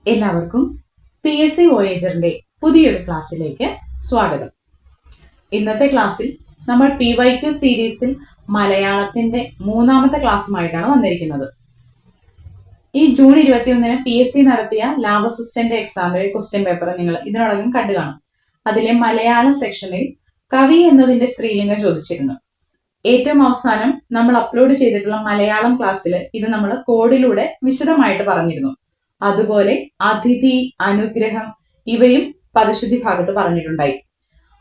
എല്ലാവർക്കും PSC വോയേജറിന്റെ പുതിയൊരു ക്ലാസ്സിലേക്ക് സ്വാഗതം. ഇന്നത്തെ ക്ലാസ്സിൽ നമ്മൾ PYQ സീരീസിൽ മലയാളത്തിന്റെ മൂന്നാമത്തെ ക്ലാസ്സുമായിട്ടാണ് വന്നിരിക്കുന്നത്. ഈ ജൂൺ 21-ന് PSC നടത്തിയ ലാബ് അസിസ്റ്റന്റ് എക്സാമിലെ ക്വസ്റ്റ്യൻ പേപ്പർ നിങ്ങൾ ഇതിനോടകം കണ്ടു കാണും. അതിലെ മലയാളം സെക്ഷനിൽ കവി എന്നതിന്റെ സ്ത്രീലിംഗം ചോദിച്ചിരുന്നു. ഏറ്റവും അവസാനം നമ്മൾ അപ്ലോഡ് ചെയ്തിട്ടുള്ള മലയാളം ക്ലാസ്സിൽ ഇത് നമ്മൾ കോഡിലൂടെ വിശദമായിട്ട് പറഞ്ഞിരുന്നു. അതുപോലെ അതിഥി, അനുഗ്രഹം ഇവയും പദശുദ്ധി ഭാഗത്ത് പറഞ്ഞിട്ടുണ്ടായി.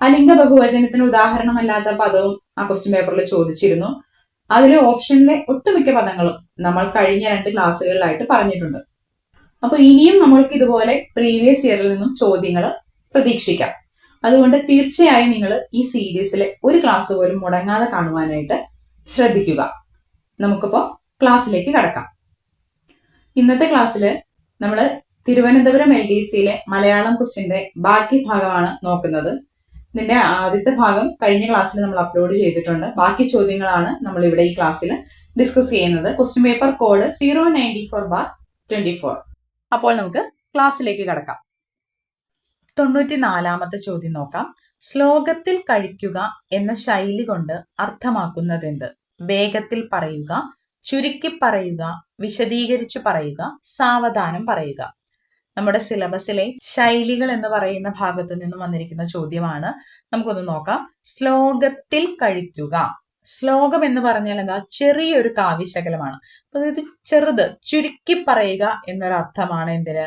അലിംഗ ബഹുവചനത്തിന് ഉദാഹരണമല്ലാത്ത പദവും ആ ക്വസ്റ്റ്യൻ പേപ്പറിൽ ചോദിച്ചിരുന്നു. അതിലെ ഓപ്ഷനിലെ ഒട്ടുമിക്ക പദങ്ങളും നമ്മൾ കഴിഞ്ഞ 2 ക്ലാസ്സുകളിലായിട്ട് പറഞ്ഞിട്ടുണ്ട്. അപ്പൊ ഇനിയും നമ്മൾക്ക് ഇതുപോലെ പ്രീവിയസ് ഇയറിൽ നിന്നും ചോദ്യങ്ങൾ പ്രതീക്ഷിക്കാം. അതുകൊണ്ട് തീർച്ചയായും നിങ്ങൾ ഈ സീരീസിലെ ഒരു ക്ലാസ് പോലും മുടങ്ങാതെ കാണുവാനായിട്ട് ശ്രദ്ധിക്കുക. നമുക്കിപ്പോ ക്ലാസ്സിലേക്ക് കടക്കാം. ഇന്നത്തെ ക്ലാസ്സില് നമ്മൾ തിരുവനന്തപുരം LDCയിലെ മലയാളം ക്വസ്റ്റ്യന്റെ ബാക്കി ഭാഗമാണ് നോക്കുന്നത്. ഇതിന്റെ ആദ്യത്തെ ഭാഗം കഴിഞ്ഞ ക്ലാസ്സിൽ നമ്മൾ അപ്ലോഡ് ചെയ്തിട്ടുണ്ട്. ബാക്കി ചോദ്യങ്ങളാണ് നമ്മൾ ഇവിടെ ഈ ക്ലാസ്സിൽ ഡിസ്കസ് ചെയ്യുന്നത്. Question paper code 094/24. അപ്പോൾ നമുക്ക് ക്ലാസ്സിലേക്ക് കടക്കാം. 94-ാമത്തെ ചോദ്യം നോക്കാം. ശ്ലോകത്തിൽ കഴിക്കുക എന്ന ശൈലി കൊണ്ട് അർത്ഥമാക്കുന്നതെന്ത്? വേഗത്തിൽ പറയുക, ചുരുക്കി പറയുക, വിശദീകരിച്ചു പറയുക, സാവധാനം പറയുക. നമ്മുടെ സിലബസിലെ ശൈലികൾ എന്ന് പറയുന്ന ഭാഗത്ത് നിന്നും വന്നിരിക്കുന്ന ചോദ്യമാണ്. നമുക്കൊന്ന് നോക്കാം. ശ്ലോകത്തിൽ കഴിക്കുക. ശ്ലോകം എന്ന് പറഞ്ഞാൽ എന്താ? ചെറിയൊരു കാവ്യശകലമാണ്. അപ്പൊ ഇത് ചെറുത്, ചുരുക്കി പറയുക എന്നൊരർത്ഥമാണ് എന്തിന്?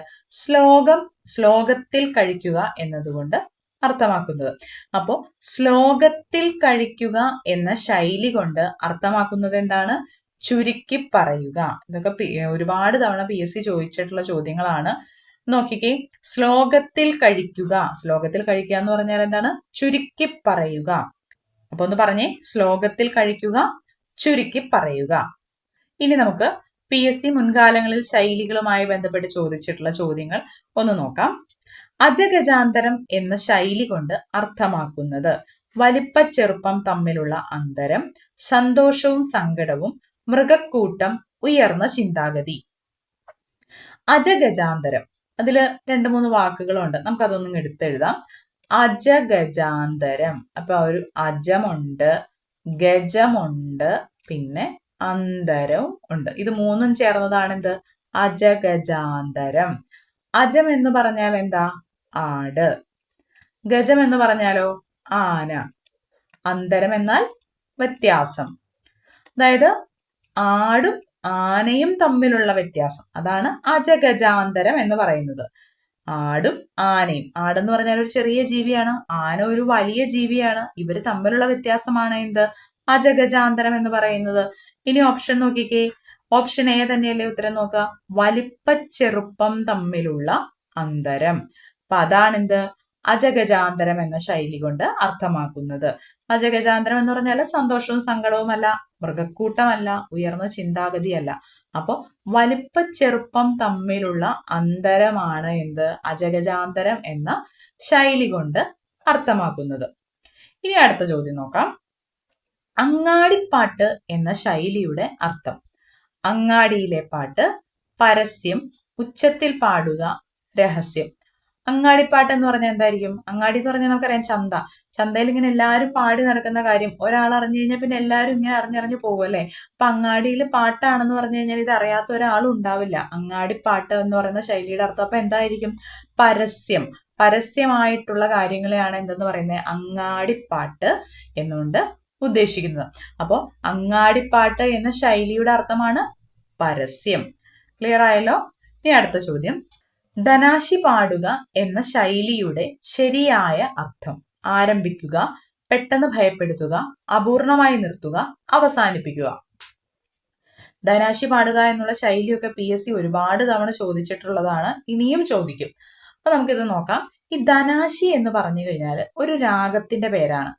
ശ്ലോകത്തിൽ കഴിക്കുക എന്നതുകൊണ്ട് അർത്ഥമാക്കുന്നത്. അപ്പോ ശ്ലോകത്തിൽ കഴിക്കുക എന്ന ശൈലി കൊണ്ട് അർത്ഥമാക്കുന്നത് എന്താണ്? ചുരുക്കി പറയുക. ഇതൊക്കെ ഒരുപാട് തവണ PSC ചോദിച്ചിട്ടുള്ള ചോദ്യങ്ങളാണ്. നോക്കിക്കേ, ശ്ലോകത്തിൽ കഴിക്കുക. ശ്ലോകത്തിൽ കഴിക്കുക എന്ന് പറഞ്ഞാൽ എന്താണ്? ചുരുക്കി പറയുക. അപ്പൊ ഒന്ന് പറഞ്ഞേ, ശ്ലോകത്തിൽ കഴിക്കുക, ചുരുക്കി പറയുക. ഇനി നമുക്ക് PSC മുൻകാലങ്ങളിൽ ശൈലികളുമായി ബന്ധപ്പെട്ട് ചോദിച്ചിട്ടുള്ള ചോദ്യങ്ങൾ ഒന്ന് നോക്കാം. അജഗജാന്തരം എന്ന ശൈലി കൊണ്ട് അർത്ഥമാക്കുന്നത് വലിപ്പച്ചെറുപ്പം തമ്മിലുള്ള അന്തരം, സന്തോഷവും സങ്കടവും, മൃഗക്കൂട്ടം, ഉയർന്ന ചിന്താഗതി. അജഗജാന്തരം, അതില് 2-3 വാക്കുകളുണ്ട്. നമുക്കതൊന്നും എടുത്തെഴുതാം. അജഗജാന്തരം. അപ്പൊ ഒരു അജമുണ്ട്, ഗജമുണ്ട്, പിന്നെ അന്തരവും ഉണ്ട്. ഇത് 3ഉം ചേർന്നതാണ് എന്ത്? അജഗജാന്തരം. അജം എന്ന് പറഞ്ഞാൽ എന്താ? ആട്. ഗജം എന്ന് പറഞ്ഞാലോ? ആന. അന്തരം എന്നാൽ വ്യത്യാസം. അതായത് ആടും ആനയും തമ്മിലുള്ള വ്യത്യാസം. അതാണ് അജഗജാന്തരം എന്ന് പറയുന്നത്. ആടും ആനയും. ആടെന്ന് പറഞ്ഞാൽ ഒരു ചെറിയ ജീവിയാണ്, ആന ഒരു വലിയ ജീവിയാണ്. ഇവര് തമ്മിലുള്ള വ്യത്യാസമാണ് എന്ത്? അജഗജാന്തരം എന്ന് പറയുന്നത്. ഇനി ഓപ്ഷൻ നോക്കിക്കേ. ഓപ്ഷൻ A തന്നെയല്ലേ ഉത്തരം? നോക്കുക. വലിപ്പച്ചെറുപ്പം തമ്മിലുള്ള അന്തരം. അപ്പൊ അതാണെന്ത്? അജഗജാന്തരം എന്ന ശൈലി കൊണ്ട് അർത്ഥമാക്കുന്നത്. അജഗജാന്തരം എന്ന് പറഞ്ഞാൽ സന്തോഷവും സങ്കടവുമല്ല, മൃഗക്കൂട്ടമല്ല, ഉയർന്ന ചിന്താഗതിയല്ല. അപ്പൊ വലിപ്പച്ചെറുപ്പം തമ്മിലുള്ള അന്തരമാണ് എന്ത്? അജഗജാന്തരം എന്ന ശൈലി കൊണ്ട് അർത്ഥമാക്കുന്നത്. ഇനി അടുത്ത ചോദ്യം നോക്കാം. അങ്ങാടിപ്പാട്ട് എന്ന ശൈലിയുടെ അർത്ഥം. അങ്ങാടിയിലെ പാട്ട്, പരസ്യം, ഉച്ചത്തിൽ പാടുക, രഹസ്യം. അങ്ങാടിപ്പാട്ട് എന്ന് പറഞ്ഞാൽ എന്തായിരിക്കും? അങ്ങാടി എന്ന് പറഞ്ഞാൽ നമുക്കറിയാം ചന്ത. ചന്തയിൽ ഇങ്ങനെ എല്ലാവരും പാടി നടക്കുന്ന കാര്യം ഒരാൾ അറിഞ്ഞു കഴിഞ്ഞാൽ പിന്നെ എല്ലാവരും ഇങ്ങനെ അറിഞ്ഞറിഞ്ഞു പോകും അല്ലേ? അപ്പൊ അങ്ങാടിയിൽ പാട്ടാണെന്ന് പറഞ്ഞു കഴിഞ്ഞാൽ ഇത് അറിയാത്ത ഒരാളും ഉണ്ടാവില്ല. അങ്ങാടിപ്പാട്ട് എന്ന് പറയുന്ന ശൈലിയുടെ അർത്ഥം അപ്പൊ എന്തായിരിക്കും? പരസ്യം. പരസ്യമായിട്ടുള്ള കാര്യങ്ങളെയാണ് എന്തെന്ന് പറയുന്നത്? അങ്ങാടിപ്പാട്ട് എന്നുകൊണ്ട് ഉദ്ദേശിക്കുന്നത്. അപ്പോ അങ്ങാടിപ്പാട്ട് എന്ന ശൈലിയുടെ അർത്ഥമാണ് പരസ്യം. ക്ലിയർ ആയല്ലോ? ഇനി അടുത്ത ചോദ്യം. ധനാശി പാടുക എന്ന ശൈലിയുടെ ശരിയായ അർത്ഥം. ആരംഭിക്കുക, പെട്ടെന്ന് ഭയപ്പെടുത്തുക, അപൂർണമായി നിർത്തുക, അവസാനിപ്പിക്കുക. ധനാശി പാടുക എന്നുള്ള ശൈലിയൊക്കെ PSC ഒരുപാട് തവണ ചോദിച്ചിട്ടുള്ളതാണ്, ഇനിയും ചോദിക്കും. അപ്പൊ നമുക്കിത് നോക്കാം. ഈ ധനാശി എന്ന് പറഞ്ഞു കഴിഞ്ഞാൽ ഒരു രാഗത്തിന്റെ പേരാണ്.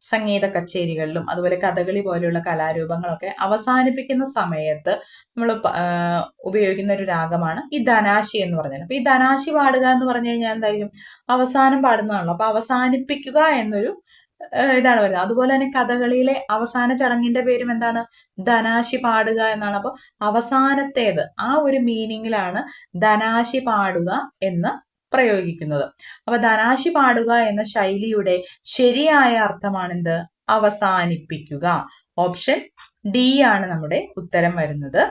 സംഗീത കച്ചേരികളിലും അതുപോലെ കഥകളി പോലെയുള്ള കലാരൂപങ്ങളൊക്കെ അവസാനിപ്പിക്കുന്ന സമയത്ത് നമ്മൾ ഉപയോഗിക്കുന്ന ഒരു രാഗമാണ് ഈ ധനാശി എന്ന് പറഞ്ഞാൽ. അപ്പൊ ഈ ധനാശി പാടുക എന്ന് പറഞ്ഞു കഴിഞ്ഞാൽ എന്തായിരിക്കും? അവസാനം പാടുന്നതാണല്ലോ. അപ്പൊ അവസാനിപ്പിക്കുക എന്നൊരു ഇതാണ് വരുന്നത്. അതുപോലെ തന്നെ കഥകളിയിലെ അവസാന ചടങ്ങിന്റെ പേരും എന്താണ്? ധനാശി പാടുക എന്നാണ്. അപ്പൊ അവസാനത്തേത് ആ ഒരു മീനിങ്ങിലാണ് ധനാശി പാടുക എന്ന് പ്രയോഗിക്കുന്നത്. അപ്പൊ ധനാശി പാടുക എന്ന ശൈലിയുടെ ശരിയായ അർത്ഥമാണെന്ത്? അവസാനിപ്പിക്കുക. ഓപ്ഷൻ ഡി ആണ് നമ്മുടെ ഉത്തരം വരുന്നത്.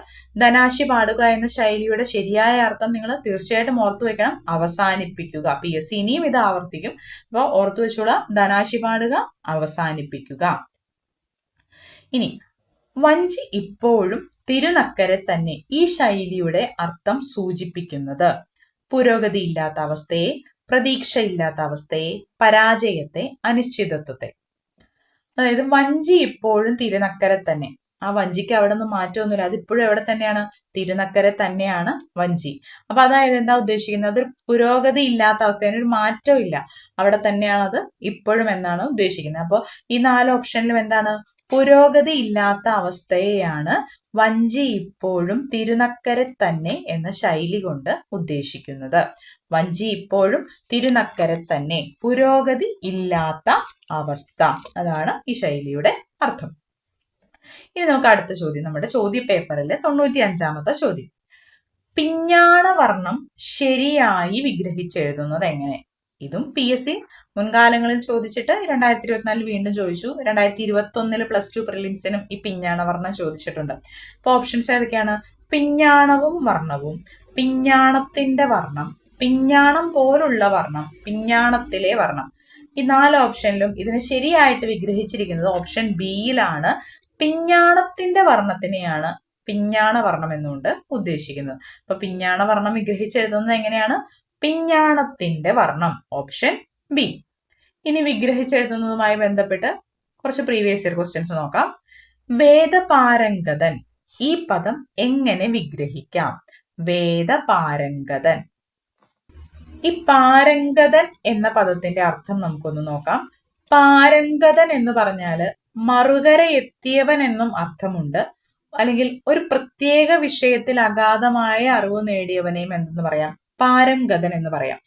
ധനാശി പാടുക എന്ന ശൈലിയുടെ ശരിയായ അർത്ഥം നിങ്ങൾ തീർച്ചയായിട്ടും ഓർത്തു വെക്കണം, അവസാനിപ്പിക്കുക. PSC ഇനിയും ഇത് ആവർത്തിക്കും, അപ്പോൾ ഓർത്തു വെച്ചോളൂ, ധനാശി പാടുക, അവസാനിപ്പിക്കുക. ഇനി വഞ്ചി ഇപ്പോഴും തിരുനക്കരെ തന്നെ ഈ ശൈലിയുടെ അർത്ഥം സൂചിപ്പിക്കുന്നത് പുരോഗതിയില്ലാത്ത അവസ്ഥയെ, പ്രതീക്ഷയില്ലാത്ത അവസ്ഥയെ, പരാജയത്തെ, അനിശ്ചിതത്വത്തെ. അതായത് വഞ്ചി ഇപ്പോഴും തിരുനക്കരെ തന്നെ, ആ വഞ്ചിക്ക് അവിടെ നിന്ന് മാറ്റമൊന്നുമില്ല, അതിപ്പോഴും എവിടെ തന്നെയാണ്? തിരുനക്കരെ തന്നെയാണ് വഞ്ചി. അപ്പൊ അതായത് എന്താ ഉദ്ദേശിക്കുന്നത്? അതൊരു പുരോഗതി ഇല്ലാത്ത അവസ്ഥയാണ്, ഒരു മാറ്റവും ഇല്ല, അവിടെ തന്നെയാണ് അത് ഇപ്പോഴും എന്നാണ് ഉദ്ദേശിക്കുന്നത്. അപ്പോൾ ഈ 4 ഓപ്ഷനിലും എന്താണ്? പുരോഗതി ഇല്ലാത്ത അവസ്ഥയെയാണ് വഞ്ചി ഇപ്പോഴും തിരുനക്കരെ തന്നെ എന്ന ശൈലി കൊണ്ട് ഉദ്ദേശിക്കുന്നത്. വഞ്ചി ഇപ്പോഴും തിരുനക്കരെ തന്നെ, പുരോഗതി ഇല്ലാത്ത അവസ്ഥ, അതാണ് ഈ ശൈലിയുടെ അർത്ഥം. ഇനി നമുക്ക് അടുത്ത ചോദ്യം, നമ്മുടെ ചോദ്യ പേപ്പറിലെ 95ാമത്തെ ചോദ്യം. പിഞ്ഞാണവർണം ശരിയായി വിഗ്രഹിച്ചെഴുതുന്നത് എങ്ങനെ? ഇതും PSC മുൻകാലങ്ങളിൽ ചോദിച്ചിട്ട് 2024 വീണ്ടും ചോദിച്ചു. 2021 +2 പ്രിലിംസിനും ഈ പിഞ്ഞാണവർണം ചോദിച്ചിട്ടുണ്ട്. അപ്പൊ ഓപ്ഷൻസ് ഏതൊക്കെയാണ്? പിഞ്ഞാണവും വർണ്ണവും, പിഞ്ഞാണത്തിന്റെ വർണ്ണം, പിഞ്ഞാണം പോലുള്ള വർണ്ണം, പിഞ്ഞാണത്തിലെ വർണ്ണം. ഈ 4 ഓപ്ഷനിലും ഇതിനെ ശരിയായിട്ട് വിഗ്രഹിച്ചിരിക്കുന്നത് ഓപ്ഷൻ ബിയിലാണ്. പിഞ്ഞാണത്തിന്റെ വർണ്ണത്തിനെയാണ് പിഞ്ഞാണ വർണ്ണം എന്നുകൊണ്ട് ഉദ്ദേശിക്കുന്നത്. അപ്പൊ പിഞ്ഞാണ വർണ്ണം വിഗ്രഹിച്ചെഴുതുന്നത് എങ്ങനെയാണ്? പിഞ്ഞാണത്തിന്റെ വർണ്ണം, ഓപ്ഷൻ ബി. ഇനി വിഗ്രഹിച്ചെഴുതുന്നതുമായി ബന്ധപ്പെട്ട് കുറച്ച് പ്രീവിയസ് ഇയർ ക്വസ്റ്റ്യൻസ് നോക്കാം. വേദപാരംഗതൻ, ഈ പദം എങ്ങനെ വിഗ്രഹിക്കാം? വേദപാരംഗതൻ. ഈ പാരംഗതൻ എന്ന പദത്തിന്റെ അർത്ഥം നമുക്കൊന്ന് നോക്കാം. പാരംഗതൻ എന്ന് പറഞ്ഞാല് മറുകര എത്തിയവൻ എന്നും അർത്ഥമുണ്ട്, അല്ലെങ്കിൽ ഒരു പ്രത്യേക വിഷയത്തിൽ അഗാധമായ അറിവ് നേടിയവനെയും എന്തെന്ന് പറയാം? പാരംഗതൻ എന്ന് പറയാം.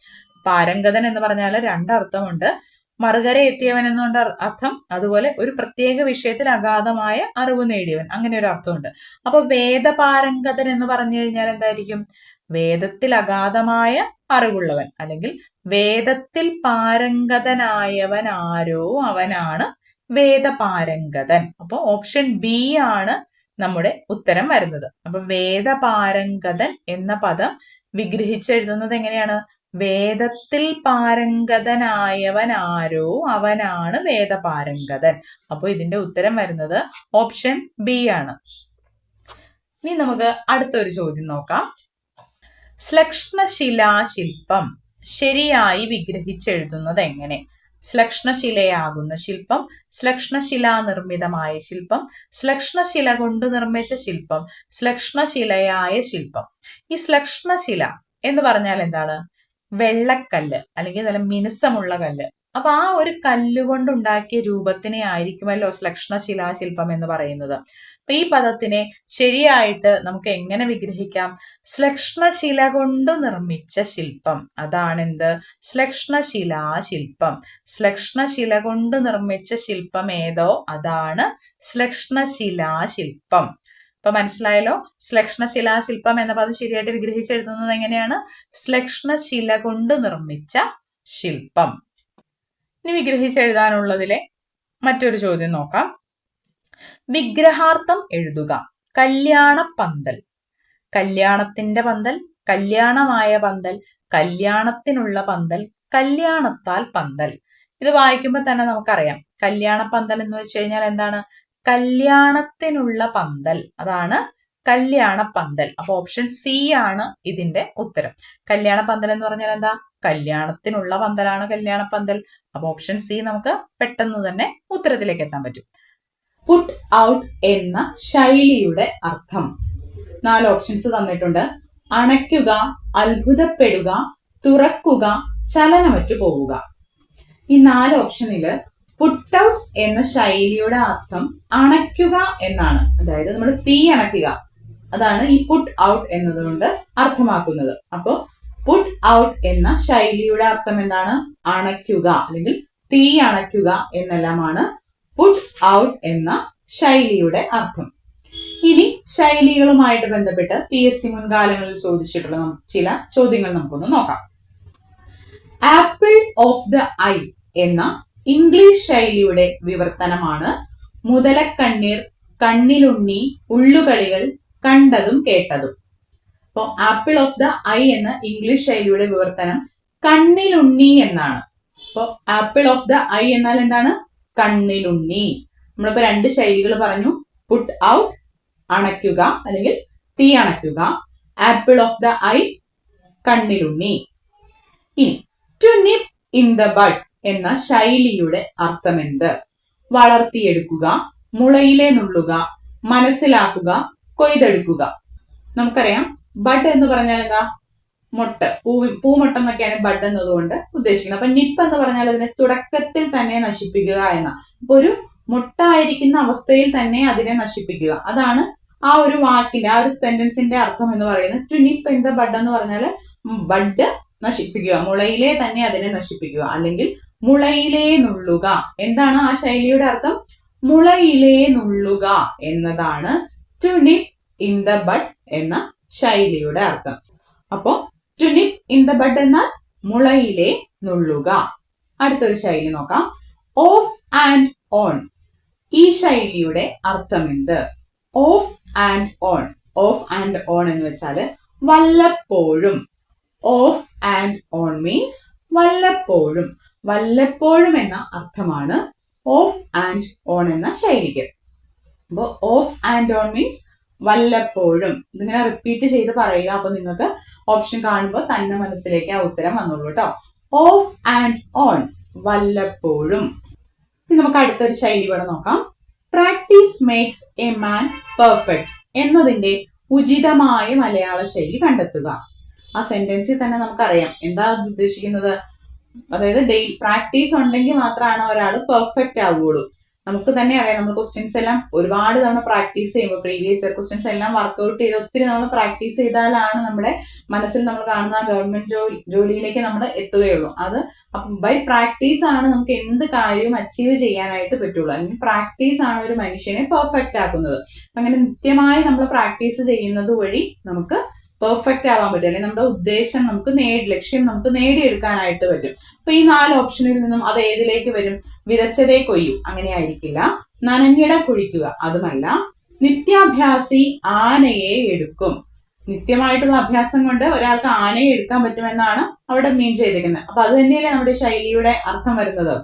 പാരംഗതൻ എന്ന് പറഞ്ഞാൽ 2 അർത്ഥമുണ്ട്. മറുകര എത്തിയവൻ എന്നുകൊണ്ട് അർത്ഥം, അതുപോലെ ഒരു പ്രത്യേക വിഷയത്തിൽ അഗാധമായ അറിവ് നേടിയവൻ, അങ്ങനെ ഒരു അർത്ഥമുണ്ട്. അപ്പൊ വേദപാരംഗതൻ എന്ന് പറഞ്ഞു കഴിഞ്ഞാൽ എന്തായിരിക്കും? വേദത്തിൽ അഗാധമായ അറിവുള്ളവൻ, അല്ലെങ്കിൽ വേദത്തിൽ പാരംഗതനായവൻ ആരോ അവനാണ് വേദപാരംഗതൻ. അപ്പൊ ഓപ്ഷൻ ബി ആണ് നമ്മുടെ ഉത്തരം വരുന്നത്. അപ്പൊ വേദപാരംഗതൻ എന്ന പദം വിഗ്രഹിച്ചെഴുതുന്നത് എങ്ങനെയാണ്? വേദത്തിൽ പാരംഗതനായവൻ ആരോ അവനാണ് വേദപാരംഗതൻ. അപ്പൊ ഇതിന്റെ ഉത്തരം വരുന്നത് ഓപ്ഷൻ ബി ആണ്. ഇനി നമുക്ക് അടുത്തൊരു ചോദ്യം നോക്കാം. ശ്ലക്ഷ്ണശിലാശില്പം ശരിയായി വിഗ്രഹിച്ചെഴുതുന്നത് എങ്ങനെ? ശ്ലക്ഷ്ണശിലയാകുന്ന ശില്പം, ശ്ലക്ഷ്ണശിലാ നിർമ്മിതമായ ശില്പം, ശ്ലക്ഷ്ണശില കൊണ്ട് നിർമ്മിച്ച ശില്പം, ശ്ലക്ഷ്ണശിലയായ ശില്പം. ഈ ശ്ലക്ഷ്ണശില എന്ന് പറഞ്ഞാൽ എന്താണ്? വെള്ളക്കല്ല്, അല്ലെങ്കിൽ നല്ല മിനുസമുള്ള കല്ല്. അപ്പൊ ആ ഒരു കല്ലുകൊണ്ടുണ്ടാക്കിയ രൂപത്തിനെ ആയിരിക്കുമല്ലോ ശ്ലക്ഷ്ണശിലാശില്പം എന്ന് പറയുന്നത്. അപ്പൊ ഈ പദത്തിനെ ശരിയായിട്ട് നമുക്ക് എങ്ങനെ വിഗ്രഹിക്കാം? ശ്ലക്ഷ്ണശില കൊണ്ട് നിർമ്മിച്ച ശില്പം, അതാണെന്ത്? ശ്ലക്ഷ്ണശിലാശില്പം. ശ്ലക്ഷ്ണശില കൊണ്ട് നിർമ്മിച്ച ശില്പം ഏതോ അതാണ് ശ്ലക്ഷ്ണശിലാശില്പം. അപ്പൊ മനസ്സിലായല്ലോ? ശ്ലക്ഷ്ണശിലാശില്പം എന്ന പദം ശരിയായിട്ട് വിഗ്രഹിച്ചെഴുതുന്നത് എങ്ങനെയാണ്? ശ്ലക്ഷ്ണശില കൊണ്ട് നിർമ്മിച്ച ശില്പം. ഇനി വിഗ്രഹിച്ചെഴുതാനുള്ളതിലെ മറ്റൊരു ചോദ്യം നോക്കാം. വിഗ്രഹാർത്ഥം എഴുതുക. കല്യാണ പന്തൽ, കല്യാണത്തിന്റെ പന്തൽ, കല്യാണമായ പന്തൽ, കല്യാണത്തിനുള്ള പന്തൽ, കല്യാണത്താൽ പന്തൽ. ഇത് വായിക്കുമ്പോൾ തന്നെ നമുക്കറിയാം കല്യാണ പന്തൽ എന്ന് വെച്ച് കഴിഞ്ഞാൽ എന്താണ്? കല്യാണത്തിനുള്ള പന്തൽ, അതാണ് കല്യാണ പന്തൽ. അപ്പൊ ഓപ്ഷൻ സി ആണ് ഇതിന്റെ ഉത്തരം. കല്യാണ പന്തൽ എന്ന് പറഞ്ഞാൽ എന്താ? കല്യാണത്തിനുള്ള പന്തലാണ് കല്യാണ പന്തൽ. അപ്പൊ ഓപ്ഷൻ സി നമുക്ക് പെട്ടെന്ന് തന്നെ ഉത്തരത്തിലേക്ക് എത്താൻ പറ്റും. പുട്ട് ഔട്ട് എന്ന ശൈലിയുടെ അർത്ഥം 4 ഓപ്ഷൻസ് തന്നിട്ടുണ്ട്. അണയ്ക്കുക, അത്ഭുതപ്പെടുക, തുറക്കുക, ചലനമറ്റു പോവുക. ഈ 4 ഓപ്ഷനില് പുട്ട് ഔട്ട് എന്ന ശൈലിയുടെ അർത്ഥം അണയ്ക്കുക എന്നാണ്. അതായത് നമ്മൾ തീ അണയ്ക്കുക, അതാണ് ഈ പുട്ട് ഔട്ട് എന്നതുകൊണ്ട് അർത്ഥമാക്കുന്നത്. അപ്പോ പുട്ട് ഔട്ട് എന്ന ശൈലിയുടെ അർത്ഥം എന്താണ്? അണയ്ക്കുക അല്ലെങ്കിൽ തീ അണയ്ക്കുക എന്നെല്ലാമാണ് പുട്ട് ഔട്ട് എന്ന ശൈലിയുടെ അർത്ഥം. ഇനി ശൈലികളുമായിട്ട് ബന്ധപ്പെട്ട് PSC മുൻകാലങ്ങളിൽ ചോദിച്ചിട്ടുള്ള ചില ചോദ്യങ്ങൾ നമുക്കൊന്ന് നോക്കാം. ആപ്പിൾ ഓഫ് ദ ഐ എന്ന ഇംഗ്ലീഷ് ശൈലിയുടെ വിവർത്തനമാണ് മുതലക്കണ്ണീർ, കണ്ണിലുണ്ണി, ഉള്ളുകളികൾ, കണ്ടതും കേട്ടതും. അപ്പൊ ആപ്പിൾ ഓഫ് ദ ഐ എന്ന ഇംഗ്ലീഷ് ശൈലിയുടെ വിവർത്തനം കണ്ണിലുണ്ണി എന്നാണ്. അപ്പൊ ആപ്പിൾ ഓഫ് ദ ഐ എന്നാൽ എന്താണ്? കണ്ണിലുണ്ണി. നമ്മളിപ്പോ രണ്ട് ശൈലികൾ പറഞ്ഞു, പുട്ട് ഔട്ട് അണയ്ക്കുക അല്ലെങ്കിൽ തീ അണയ്ക്കുക, ആപ്പിൾ ഓഫ് ദ ഐ കണ്ണിലുണ്ണി. ഇനി to nip in the bud എന്ന ശൈലിയുടെ അർത്ഥമെന്ത്? വളർത്തിയെടുക്കുക, മുളയിലെ നുള്ളുക, മനസ്സിലാക്കുക, കൊയ്തെടുക്കുക. നമുക്കറിയാം ബഡ് എന്ന് പറഞ്ഞാൽ എന്താ? മുട്ട, പൂമുട്ട എന്നൊക്കെയാണ് ബഡ് എന്നതുകൊണ്ട് ഉദ്ദേശിക്കുന്നത്. അപ്പൊ നിപ്പ് എന്ന് പറഞ്ഞാൽ അതിനെ തുടക്കത്തിൽ തന്നെ നശിപ്പിക്കുക എന്ന. അപ്പൊ ഒരു മുട്ട ആയിരിക്കുന്ന അവസ്ഥയിൽ തന്നെ അതിനെ നശിപ്പിക്കുക, അതാണ് ആ ഒരു വാക്കിന്റെ, ആ ഒരു സെന്റൻസിന്റെ അർത്ഥം എന്ന് പറയുന്നത്. To nip in the bud എന്ന് പറഞ്ഞാൽ ബഡ് നശിപ്പിക്കുക, മുളയിലെ തന്നെ അതിനെ നശിപ്പിക്കുക, അല്ലെങ്കിൽ മുളയിലെ നുള്ളുക. എന്താണ് ആ ശൈലിയുടെ അർത്ഥം? മുളയിലെ നുള്ളുക എന്നതാണ് to nip in the bud എന്ന ശൈലിയുടെ അർത്ഥം. അപ്പോ to nip in the bud എന്നാൽ മുളയിലെ നുള്ളുക. അടുത്തൊരു ശൈലി നോക്കാം, ഓഫ് ആൻഡ് ഓൺ. ഈ ശൈലിയുടെ അർത്ഥം എന്ത്? Of and on. Off and on എന്ന് വെച്ചാല് വല്ലപ്പോഴും. ഓഫ് ആൻഡ് ഓൺ മീൻസ് വല്ലപ്പോഴും. വല്ലപ്പോഴും എന്ന അർത്ഥമാണ് ഓഫ് ആൻഡ് ഓൺ എന്ന ശൈലിക്ക്. അപ്പൊ ഓഫ് ആൻഡ് ഓൺ മീൻസ് വല്ലപ്പോഴും. ഇതിങ്ങനെ റിപ്പീറ്റ് ചെയ്ത് പറയുക. അപ്പൊ നിങ്ങൾക്ക് ഓപ്ഷൻ കാണുമ്പോൾ തന്നെ മനസ്സിലേക്ക് ആ ഉത്തരം വന്നോളൂ കേട്ടോ. ഓഫ് ആൻഡ് ഓൺ, വല്ലപ്പോഴും. ഇനി നമുക്ക് അടുത്തൊരു ശൈലി കൂടെ നോക്കാം. Practice makes a man perfect എന്നതിന്റെ ഉചിതമായ മലയാള ശൈലി കണ്ടെത്തുക. ആ സെന്റൻസിൽ തന്നെ നമുക്കറിയാം എന്താ ഉദ്ദേശിക്കുന്നത്. അതായത് പ്രാക്ടീസ് ഉണ്ടെങ്കിൽ മാത്രമാണ് ഒരാൾ പെർഫെക്റ്റ് ആവുകയുള്ളൂ. നമുക്ക് തന്നെ അറിയാം, നമ്മൾ ക്വസ്റ്റ്യൻസ് എല്ലാം ഒരുപാട് തവണ പ്രാക്ടീസ് ചെയ്യുമ്പോൾ, പ്രീവിയസ് ഇയർ ക്വസ്റ്റ്യൻസ് എല്ലാം വർക്ക്ഔട്ട് ചെയ്ത് ഒത്തിരി നമ്മൾ പ്രാക്ടീസ് ചെയ്താലാണ് നമ്മുടെ മനസ്സിൽ നമ്മൾ കാണുന്ന ഗവൺമെന്റ് ജോലിയിലേക്ക് നമ്മൾ എത്തുകയുള്ളൂ. അത് ബൈ പ്രാക്ടീസ് ആണ് നമുക്ക് എന്ത് കാര്യവും അച്ചീവ് ചെയ്യാനായിട്ട് പറ്റുള്ളൂ. അല്ലെങ്കിൽ പ്രാക്ടീസ് ആണ് ഒരു മനുഷ്യനെ പെർഫെക്റ്റ് ആക്കുന്നത്. അങ്ങനെ നിത്യമായി നമ്മൾ പ്രാക്ടീസ് ചെയ്യുന്നത് വഴി നമുക്ക് പെർഫെക്റ്റ് ആവാൻ പറ്റും, അല്ലെങ്കിൽ നമ്മുടെ ഉദ്ദേശം നമുക്ക് ലക്ഷ്യം നമുക്ക് നേടിയെടുക്കാനായിട്ട് പറ്റും. അപ്പൊ ഈ 4 ഓപ്ഷനിൽ നിന്നും അത് ഏതിലേക്ക് വരും? വിതച്ചതേ കൊയ്യും, അങ്ങനെ ആയിരിക്കില്ല. നനഞ്ഞിട കുഴിക്കുക, അതുമല്ല. നിത്യാഭ്യാസി ആനയെ എടുക്കും. നിത്യമായിട്ടുള്ള അഭ്യാസം കൊണ്ട് ഒരാൾക്ക് ആനയെ എടുക്കാൻ പറ്റുമെന്നാണ് അവിടെ മീൻ ചെയ്തിരിക്കുന്നത്. അപ്പൊ അത് തന്നെയല്ലേ നമ്മുടെ ശൈലിയുടെ അർത്ഥം വരുന്നത്.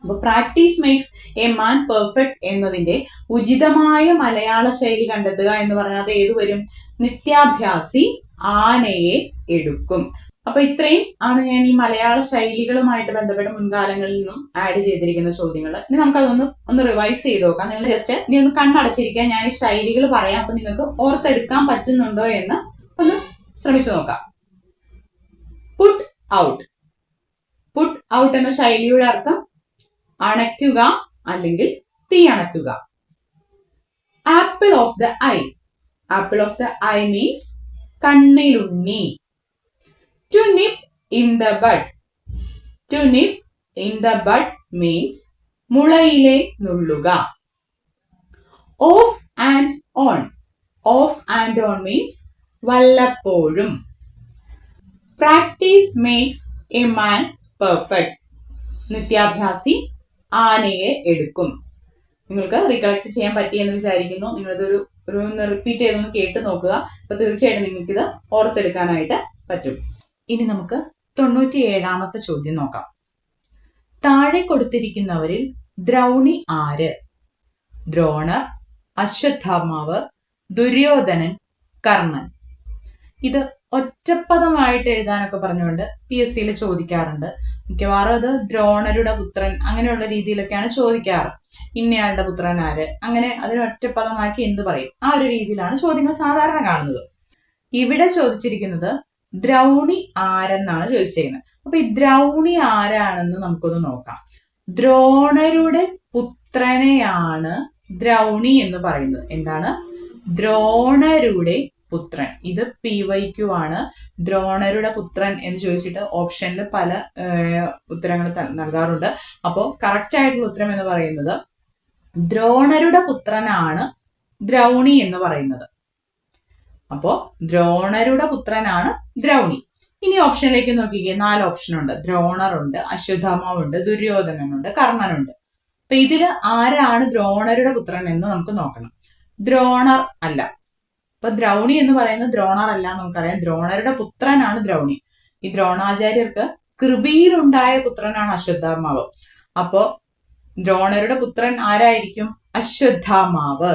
അപ്പൊ practice makes a man perfect എന്നതിന്റെ ഉചിതമായ മലയാള ശൈലി കണ്ടെത്തുക എന്ന് പറഞ്ഞാൽ അത് ഏത് വരും? നിത്യാഭ്യാസി ആനയെ എടുക്കും. അപ്പൊ ഇത്രയും ആണ് ഞാൻ ഈ മലയാള ശൈലികളുമായിട്ട് ബന്ധപ്പെട്ട മുൻകാലങ്ങളിൽ നിന്നും ആഡ് ചെയ്തിരിക്കുന്ന ചോദ്യങ്ങൾ. ഇനി നമുക്കതൊന്ന് റിവൈസ് ചെയ്ത് നോക്കാം. നിങ്ങൾ ജസ്റ്റ് ഇനി ഒന്ന് കണ്ണടച്ചിരിക്കുക, ഞാൻ ഈ ശൈലികൾ പറയാം. അപ്പൊ നിങ്ങൾക്ക് ഓർത്തെടുക്കാൻ പറ്റുന്നുണ്ടോ എന്ന് ഒന്ന് ശ്രമിച്ചു നോക്കാം. Put out. പുട്ട് ഔട്ട് എന്ന ശൈലിയുടെ അർത്ഥം അണയ്ക്കുക അല്ലെങ്കിൽ തീ അണയ്ക്കുക. Apple of the eye. Apple of the eye means കണ്ണിലുണ്ണി. To nip in the bud. To nip in the bud means മുളയിലെ നുള്ളുക. Off and on. Off and on means വല്ലപ്പോഴും. Practice makes a man perfect. നിത്യാഭ്യാസി ആനയെ എടുക്കും. നിങ്ങൾക്ക് recollect ചെയ്യാൻ പറ്റിയെന്ന് വിചാരിക്കുന്നു. നിങ്ങളിതൊരു റിപ്പീറ്റ് ചെയ്തൊന്ന് കേട്ട് നോക്കുക. അപ്പൊ തീർച്ചയായിട്ടും നിങ്ങൾക്കിത് ഓർത്തെടുക്കാനായിട്ട് പറ്റും. ഇനി നമുക്ക് 97ാമത്തെ ചോദ്യം നോക്കാം. താഴെ കൊടുത്തിരിക്കുന്നവരിൽ ദ്രൗണി ആര്? ദ്രോണർ, അശ്വത്ഥാമാവ്, ദുര്യോധനൻ, കർണൻ. ഇത് ഒറ്റപ്പദമായിട്ട് എഴുതാനൊക്കെ പറഞ്ഞുകൊണ്ട് PSCയിൽ ചോദിക്കാറുണ്ട്. മിക്കവാറും അത് ദ്രോണരുടെ പുത്രൻ അങ്ങനെയുള്ള രീതിയിലൊക്കെയാണ് ചോദിക്കാറ്. ഇന്നയാളുടെ പുത്രൻ ആര്, അങ്ങനെ അതിന് ഒറ്റപ്പദമാക്കി എന്ത് പറയും, ആ ഒരു രീതിയിലാണ് ചോദ്യങ്ങൾ സാധാരണ കാണുന്നത്. ഇവിടെ ചോദിച്ചിരിക്കുന്നത് ദ്രൗണി ആരെന്നാണ് ചോദിച്ചിരിക്കുന്നത്. അപ്പൊ ഈ ദ്രൗണി ആരാണെന്ന് നമുക്കൊന്ന് നോക്കാം. ദ്രോണരുടെ പുത്രനെയാണ് ദ്രൗണി എന്ന് പറയുന്നത്. എന്താണ്? ദ്രോണരുടെ പുത്രൻ. ഇത് PYQ ആണ്. ദ്രോണരുടെ പുത്രൻ എന്ന് ചോദിച്ചിട്ട് ഓപ്ഷനിൽ പല ഉത്തരങ്ങൾ നൽകാറുണ്ട്. അപ്പോൾ കറക്റ്റ് ആയിട്ടുള്ള ഉത്തരം എന്ന് പറയുന്നത് ദ്രോണരുടെ പുത്രനാണ് ദ്രൗണി എന്ന് പറയുന്നത്. അപ്പോ ദ്രോണരുടെ പുത്രനാണ് ദ്രൗണി. ഇനി ഓപ്ഷനിലേക്ക് നോക്കിക്കേ, 4 ഓപ്ഷൻ ഉണ്ട്. ദ്രോണറുണ്ട്, അശ്വത്ഥാമാവുണ്ട്, ദുര്യോധനനുണ്ട്, കർണനുണ്ട്. അപ്പൊ ഇതില് ആരാണ് ദ്രോണരുടെ പുത്രൻ എന്ന് നമുക്ക് നോക്കണം. ദ്രോണർ അല്ല. അപ്പൊ ദ്രൗണി എന്ന് പറയുന്നത് ദ്രോണർ അല്ല എന്ന് നമുക്കറിയാം. ദ്രോണരുടെ പുത്രനാണ് ദ്രൗണി. ഈ ദ്രോണാചാര്യർക്ക് കൃപിയിലുണ്ടായ പുത്രനാണ് അശ്വത്ഥാമാവ്. അപ്പോ ദ്രോണരുടെ പുത്രൻ ആരായിരിക്കും? അശ്വത്ഥാമാവ്.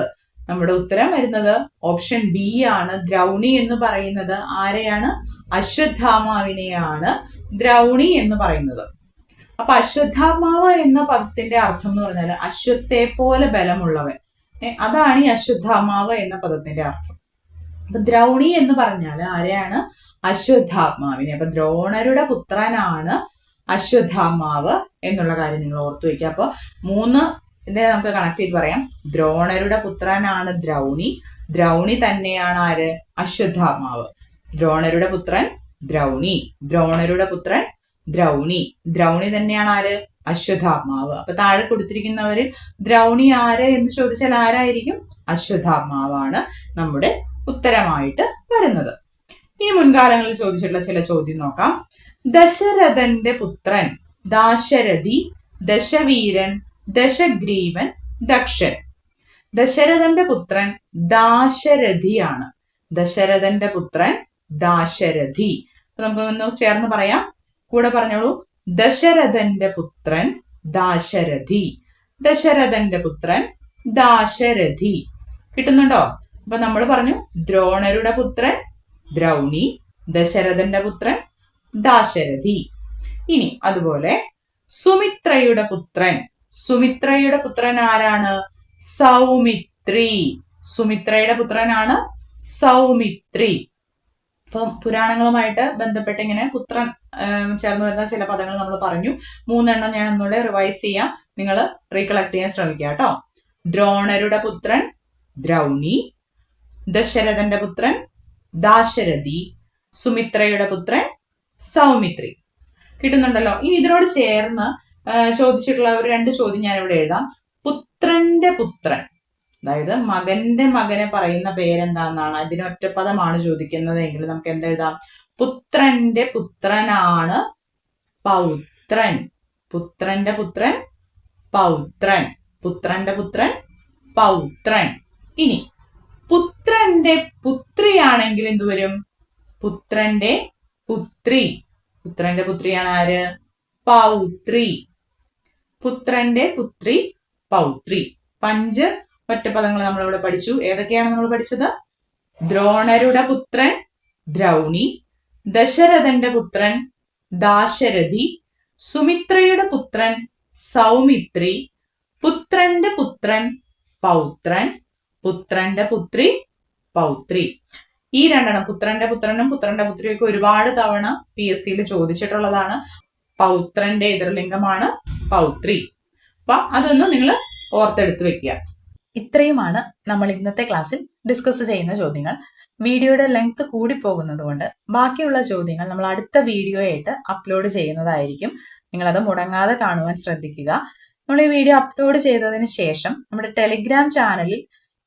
നമ്മുടെ ഉത്തരം വരുന്നത് ഓപ്ഷൻ ബി ആണ്. ദ്രൗണി എന്ന് പറയുന്നത് ആരെയാണ്? അശ്വത്ഥാമാവിനെയാണ് ദ്രൗണി എന്ന് പറയുന്നത്. അപ്പൊ അശ്വത്ഥാമാവ് എന്ന പദത്തിന്റെ അർത്ഥം എന്ന് പറഞ്ഞാൽ അശ്വത്തെ പോലെ ബലമുള്ളവൻ. അതാണ് ഈ അശ്വത്ഥാമാവ് എന്ന പദത്തിന്റെ അർത്ഥം. അപ്പൊ ദ്രൗണി എന്ന് പറഞ്ഞാൽ ആരെയാണ്? അശ്വത്ഥാമാവിനെ. അപ്പൊ ദ്രോണരുടെ പുത്രനാണ് അശ്വത്ഥാമാവ് എന്നുള്ള കാര്യം നിങ്ങൾ ഓർത്തു വയ്ക്കുക. അപ്പൊ 3 ഇതിനെ നമുക്ക് കണക്ട് ചെയ്ത് പറയാം. ദ്രോണരുടെ പുത്രനാണ് ദ്രൗണി. ദ്രൗണി തന്നെയാണ് ആര്? അശ്വത്ഥാമാവ്. ദ്രോണരുടെ പുത്രൻ ദ്രൗണി. ദ്രോണരുടെ പുത്രൻ ദ്രൗണി. ദ്രൗണി തന്നെയാണ് ആര്? അശ്വത്ഥാമാവ്. അപ്പൊ താഴെ കൊടുത്തിരിക്കുന്നവരിൽ ദ്രൗണി ആര് എന്ന് ചോദിച്ചാൽ ആരായിരിക്കും? അശ്വത്ഥാമാവാണ് നമ്മുടെ ഉത്തരമായിട്ട് വരുന്നത്. ഈ മുൻകാലങ്ങളിൽ ചോദിച്ചിട്ടുള്ള ചില ചോദ്യം നോക്കാം. ദശരഥന്റെ പുത്രൻ ദാശരഥി, ദശവീരൻ, ദശഗ്രീവൻ, ദക്ഷൻ. ദശരഥന്റെ പുത്രൻ ദാശരഥിയാണ്. ദശരഥന്റെ പുത്രൻ ദാശരഥി. അപ്പൊ നമുക്കൊന്ന് ചേർന്ന് പറയാം. കൂടെ പറഞ്ഞോളൂ. ദശരഥന്റെ പുത്രൻ ദാശരഥി. ദശരഥന്റെ പുത്രൻ ദാശരഥി. കിട്ടുന്നുണ്ടോ? അപ്പൊ നമ്മൾ പറഞ്ഞു ദ്രോണരുടെ പുത്രൻ ദ്രൗണി, ദശരഥന്റെ പുത്രൻ ദാശരഥി. ഇനി അതുപോലെ സുമിത്രയുടെ പുത്രൻ. സുമിത്രയുടെ പുത്രൻ ആരാണ്? സൗമിത്രി. സുമിത്രയുടെ പുത്രനാണ് സൗമിത്രി. അപ്പം പുരാണങ്ങളുമായിട്ട് ബന്ധപ്പെട്ട് ഇങ്ങനെ പുത്രൻ ചേർന്ന് വരുന്ന ചില പദങ്ങൾ നമ്മൾ പറഞ്ഞു. 3 എണ്ണം ഞാൻ ഒന്നുകൂടെ റിവൈസ് ചെയ്യാം. നിങ്ങൾ റീകളക്ട് ചെയ്യാൻ ശ്രമിക്കുക കേട്ടോ. ദ്രോണരുടെ പുത്രൻ ദ്രൗണി, ദശരഥന്റെ പുത്രൻ ദാശരഥി, സുമിത്രയുടെ പുത്രൻ സൗമിത്രി. കിട്ടുന്നുണ്ടല്ലോ? ഇനി ഇതിനോട് ചേർന്ന് ചോദിച്ചിട്ടുള്ള ഒരു 2 ചോദ്യം ഞാൻ ഇവിടെ എഴുതാം. പുത്രന്റെ പുത്രൻ, അതായത് മകന്റെ മകനെ പറയുന്ന പേരെന്താന്നാണ്. അതിന് ഒറ്റപ്പദമാണ് ചോദിക്കുന്നത് എങ്കിൽ നമുക്ക് എന്തെഴുതാം? പുത്രന്റെ പുത്രനാണ് പൗത്രൻ. പുത്രന്റെ പുത്രൻ പൗത്രൻ. പുത്രന്റെ പുത്രൻ പൗത്രൻ. ഇനി പുത്രന്റെ പുത്രിയാണെങ്കിൽ എന്തു വരും? പുത്രന്റെ പുത്രി. പുത്രന്റെ പുത്രിയാണ് ആര്? പൗത്രി. പുത്രന്റെ പുത്രി പൗത്രി. 5 ഒറ്റപ്പദങ്ങൾ നമ്മളിവിടെ പഠിച്ചു. ഏതൊക്കെയാണ് നമ്മൾ പഠിച്ചത്? ദ്രോണരുടെ പുത്രൻ ദ്രൗണി, ദശരഥന്റെ പുത്രൻ ദാശരഥി, സുമിത്രയുടെ പുത്രൻ സൗമിത്രി, പുത്രന്റെ പുത്രൻ പൗത്രൻ, പുത്രന്റെ പുത്രി പൗത്രി. ഈ 2 എണ്ണം, പുത്രന്റെ പുത്രനും പുത്രന്റെ പുത്രിയും ഒക്കെ ഒരുപാട് തവണ PSCയിൽ ചോദിച്ചിട്ടുള്ളതാണ്. പൗത്രന്റെ എതിർലിംഗമാണ് പൗത്രി. അപ്പൊ അതൊന്ന് നിങ്ങൾ ഓർത്തെടുത്ത് വെക്കുക. ഇത്രയുമാണ് നമ്മൾ ഇന്നത്തെ ക്ലാസ്സിൽ ഡിസ്കസ് ചെയ്യുന്ന ചോദ്യങ്ങൾ. വീഡിയോയുടെ ലെങ്ത് കൂടി പോകുന്നത് കൊണ്ട് ബാക്കിയുള്ള ചോദ്യങ്ങൾ നമ്മൾ അടുത്ത വീഡിയോ ആയിട്ട് അപ്ലോഡ് ചെയ്യുന്നതായിരിക്കും. നിങ്ങളത് മുടങ്ങാതെ കാണുവാൻ ശ്രദ്ധിക്കുക. നമ്മൾ ഈ വീഡിയോ അപ്ലോഡ് ചെയ്തതിന് ശേഷം നമ്മുടെ ടെലിഗ്രാം ചാനലിൽ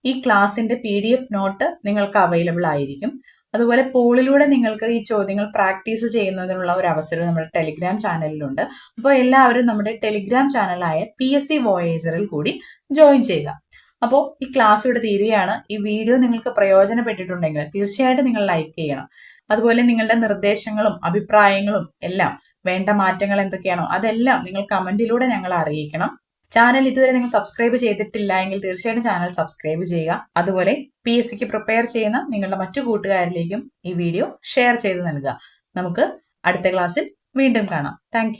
ഈ ക്ലാസിന്റെ PDF നോട്ട് നിങ്ങൾക്ക് അവൈലബിൾ ആയിരിക്കും. അതുപോലെ പോളിലൂടെ നിങ്ങൾക്ക് ഈ ചോദ്യങ്ങൾ പ്രാക്ടീസ് ചെയ്യുന്നതിനുള്ള ഒരു അവസരം നമ്മുടെ ടെലിഗ്രാം ചാനലിലുണ്ട്. അപ്പോൾ എല്ലാവരും നമ്മുടെ ടെലിഗ്രാം ചാനലായ PSC വോയേജറിൽ കൂടി ജോയിൻ ചെയ്യുക. അപ്പോൾ ഈ ക്ലാസ് ഇവിടെ തീരുകയാണ്. ഈ വീഡിയോ നിങ്ങൾക്ക് പ്രയോജനപ്പെട്ടിട്ടുണ്ടെങ്കിൽ തീർച്ചയായിട്ടും നിങ്ങൾ ലൈക്ക് ചെയ്യണം. അതുപോലെ നിങ്ങളുടെ നിർദ്ദേശങ്ങളും അഭിപ്രായങ്ങളും എല്ലാം, വേണ്ട മാറ്റങ്ങൾ എന്തൊക്കെയാണോ അതെല്ലാം നിങ്ങൾ കമന്റിലൂടെ ഞങ്ങളെ അറിയിക്കണം. ചാനൽ ഇതുവരെ നിങ്ങൾ സബ്സ്ക്രൈബ് ചെയ്തിട്ടില്ല എങ്കിൽ തീർച്ചയായിട്ടും ചാനൽ സബ്സ്ക്രൈബ് ചെയ്യുക. അതുപോലെ PSCക്ക് പ്രിപ്പയർ ചെയ്യുന്ന നിങ്ങളുടെ മറ്റു കൂട്ടുകാരിലേക്കും ഈ വീഡിയോ ഷെയർ ചെയ്ത് നൽകുക. നമുക്ക് അടുത്ത ക്ലാസ്സിൽ വീണ്ടും കാണാം. താങ്ക്